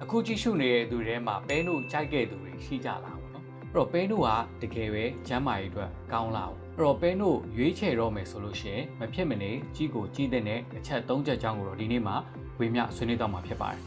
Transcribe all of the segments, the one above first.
အခုကြည့်ရှုနေတဲ့သူတွေထဲမှာပဲနို့ကြိုက်တဲ့သူတွေရှိကြလားပေါ့နော်အဲ့တော့ပဲနို့ကတကယ်ပဲကျန်းမာရေးအတွက်ကောင်းလာအောင်အဲ့တော့ပဲနို့ရွေးချယ်တော့မယ်ဆိုလို့ရှိရင်မဖြစ်မနေကြီးကိုကြီးတဲ့အချက်၃ချက်ကြောင်းကိုတော့ဒီနေ့မှာဝေမျှဆွေးနွေးတော့မှာဖြစ်ပါတယ်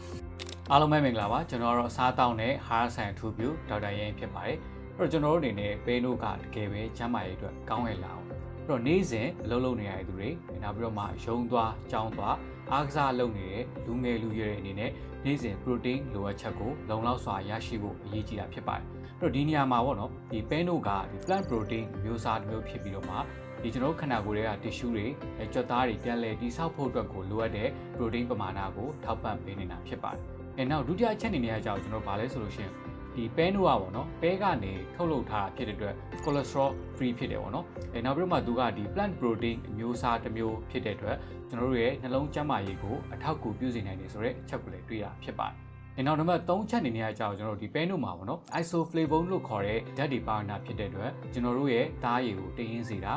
အားလုံးပဲမင်္ဂလာပါကျွန်တော်ကတော့အစားအသောက်နဲ့ဟာရဆိုင်ထူပြူဒေါက်တာရင်းဖြစ်ပါတယ်အဲ့တော့ကျွန်တော်တို့အနေနဲ့ပဲနို့ကတကယ်ပဲကျန်းမာရေးအတွက်ကောင်းရလာအောင်အဲ့တော့နေ့စဉ်အလုပ်လုပ်နေရတဲ့သူတွေနောက်ပြီးတော့မှရုံသွားကြောင်းသွားအားကစားလုပ်နေတဲ့လူငယ်လူရွယ်တွေအနေနဲ့နေ့စဉ် protein လိုအပ်ချက်ကိုလုံလောက်စွာရရှိဖို့အရေးကြီးတာဖြစ်ပါတယ်။အဲ့တော့ဒီနေရာမှာပေါ့နော်ဒီပဲနို့ကဒီ plant protein မျိုးစားတစ်မျိုးဖြစ်ပြီးတော့မှဒီကျွန်တော်ခန္ဓာကိုယ်ရဲ့ tissue တွေကြွက်သားတွေပြန်လည်တည်ဆောက်ဖို့အတွက်ကိုလိုအပ်တဲ့ protein ပမာဏကိုထောက်ပံ့ပေးနေတာဖြစ်ပါတယ်။အဲနောက်ဒုတိယအချက်အနေနဲ့အကြောင်းကျွန်တော်ဗာလဲဆိုလို့ရှိရင်ဒီပဲနို့ကပေါ့နော်ပဲကနေထုတ်လုပ်ထားတာဖြစ်တဲ့အတွက် cholesterol free ဖြစ်တယ်ပေါ့နော်အဲနောက်ပြီးတော့မှသူကဒီ plant protein အမျိုးအစားတစ်မျိုးဖြစ်တဲ့အတွက်ကျွန်တော်တို့ရဲ့နှလုံးကျန်းမာရေးကိုအထောက်အကူပြုစေနိုင်တယ်ဆိုတော့အချက်ကိုလည်းတွေ့ရဖြစ်ပါတယ်။နောက်နံပါတ်3ချက်အနေနဲ့အကြောင်းကျွန်တော်တို့ဒီပဲနို့မှာပေါ့နော် isoflavone လို့ခေါ်တဲ့ဓာတ်တွေပါဝင်တာဖြစ်တဲ့အတွက်ကျွန်တော်တို့ရဲ့သားရည်ကိုတင်းရင်းစေတာ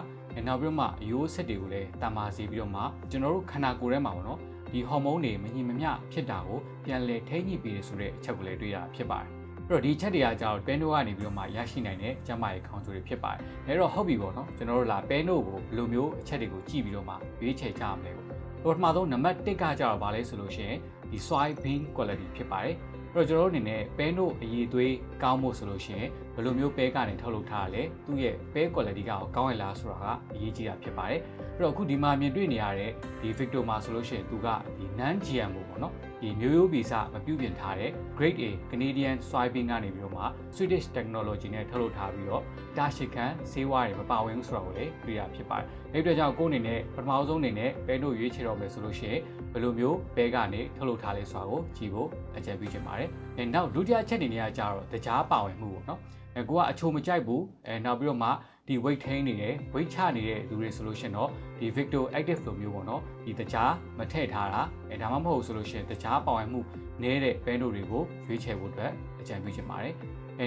နောက်ပြီးတော့မှအယိုးဆက်တွေကိုလည်းတာမာစေပြီးတော့မှကျွန်တော်တို့ခန္ဓာကိုယ်ထဲမှာပေါ့နော်ဒီဟော်မုန်းတွေမညီမမျှဖြစ်တာကိုပြန်လည်ထိန်းညှိပေးရဆိုတဲ့အချက်ကိုလည်းတွေ့ရဖြစ်ပါတယ်။အဲ့တော့ဒီချက်တွေကကြောင့်ပဲနို့ကနေပြီးတော့မှရရှိနိုင်တဲ့ကျန်းမာရေးခေါင်းကျိုးတွေဖြစ်ပါတယ်။အဲ့တော့ဟုတ်ပြီပေါ့နော်ကျွန်တော်တို့လာပဲနို့ကိုဘယ်လိုမျိုးအချက်တွေကိုကြည့်ပြီးတော့မှရွေးချယ်ကြရမလဲပေါ့။ပထမဆုံးနံပါတ်1ကကြတော့ဗာလဲဆိုလို့ရှိရင်ဒီ soy bean quality ဖြစ်ပါတယ်။အဲ့တော့ကျွန်တော်တို့အနေနဲ့ပဲနို့အရည်သွေးကောင်းဖို့ဆိုလို့ရှိရင်ဘယ်လိုမျိုးပဲကနေထုတ်လုပ်ထားရလဲသူ့ရဲ့ပဲ quality ကကောင်းရလားဆိုတာကအရေးကြီးတာဖြစ်ပါတယ်။အဲ့တော့အခုဒီမှာမြင်တွေ့နေရတဲ့ဒီ Victor မှာဆိုလို့ရှိရင်သူကဒီ non GMO ပေါ့နော်ဒီမျိုးရိုးဗီဇမပြုပြင်ထားတဲ့ Grade A Canadian soybean ကနေပြီးတော့မှ Swedish technology နဲ့ထုတ်လုပ်ထားပြီးတော့တာရှစ်ခန်းဆေးဝါးတွေမပါဝင်ဘူးဆိုတာကိုလည်းတွေ့ရဖြစ်ပါတယ်။ဒီအတွက်ကြောင့်ကိုယ်အနေနဲ့ပထမဆုံးအနေနဲ့ပဲနို့ရွေးချယ်တော့မယ်ဆိုလို့ရှိရင်ဘယ်လိုမျိုးပဲကနေထုတ်လုပ်ထားလဲဆိုတာကိုကြည့်ဖို့အကြံပြုချင်ပါတယ်။နောက်ဒုတိယချက်အနေနဲ့ကကြတော့တကြားပါဝင်မှုပေါ့နော်။ကိုကအချိုမကြိုက်ဘူးနောက်ပြီးတော့မှဒီ weight ထိန်းနေတယ် weight ချနေတဲ့လူတွေဆိုလို့ရှိရင်တော့ဒီ Victor Active လိုမျိုးပေါ့နော်ဒီတကြားမထည့်ထားတာဒါမှမဟုတ်ဆိုလို့ရှိရင်တကြားပါဝင်မှုနည်းတဲ့ပဲနို့တွေကိုရွေးချယ်ဖို့အတွက်အကြံပြုချင်ပါတယ်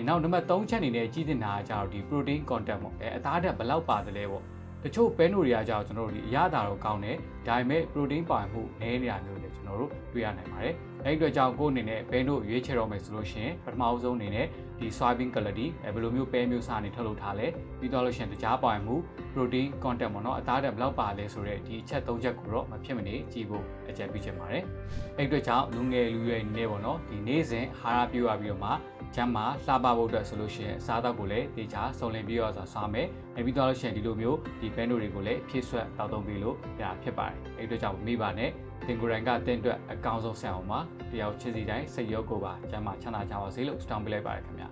နောက်နံပါတ်3ချက်အနေနဲ့ကြီးတင်တာကကြတော့ဒီ protein content ပေါ့အသားဓာတ်ဘယ်လောက်ပါတယ်လဲပေါ့တချို့ပဲနို့တွေကကြတော့ကျွန်တော်တို့ဒီအရသာတော့ကောင်းတယ်ဒါပေမဲ့ protein ပါဝင်မှုနည်းနေတာမျိုးတွေကျွန်တော်တို့တွေ့ရနိုင်ပါတယ်အဲ့ဒီအတွက်ကြောင့်ကိုယ်အနေနဲ့ပဲနို့ရွေးချယ်တော့မယ်ဆိုလို့ရှိရင်ပထမအဆုံးအနေနဲ့ဒီ soybean quality ဘယ်လိုမျိုးပဲမျိုးစားနေထုတ်လုပ်ထားလဲပြီးတော့လို့ရှိရင်တကြားပါဝင်မှု protein content ပေါ့နော်အသားဓာတ်ဘယ်လောက်ပါလဲဆိုတော့ဒီအချက်3ချက်ကိုတော့မဖြစ်မနေကြည့်ဖို့အကြံပြုချင်ပါတယ်အဲ့ဒီအတွက်ကြောင့်လူငယ်လူရွယ်နေပေါ့နော်ဒီနေ့စဉ်ဟာရပြုရပြီးတော့မှကျန်းမာလှပဖို့အတွက်ဆိုလို့ရှိရင်အစားအသောက်ကိုလည်းတေချာစုံလင်ပြီးတော့စားမယ်ပြီးတော့လို့ရှိရင်ဒီလိုမျိုးဒီပဲနို့တွေကိုလည်းဖြည့်ဆွတ်တောက်သုံးပြီးလို့ရဖြစ်ပါတယ်အဲ့ဒီအတွက်ကြောင့်မိဘနဲ့တင်ကိုယ်တိုင်ကတင်းအတွက်အကောင်းဆုံးဆန်အောင်ပါတယောက်ချစ်စီတိုင်းစိတ်ရောကိုယ်ပါကျန်းမာချမ်းသာကြပါစေလို့စတောင်းပေးလိုက်ပါတယ်ခင်ဗျာ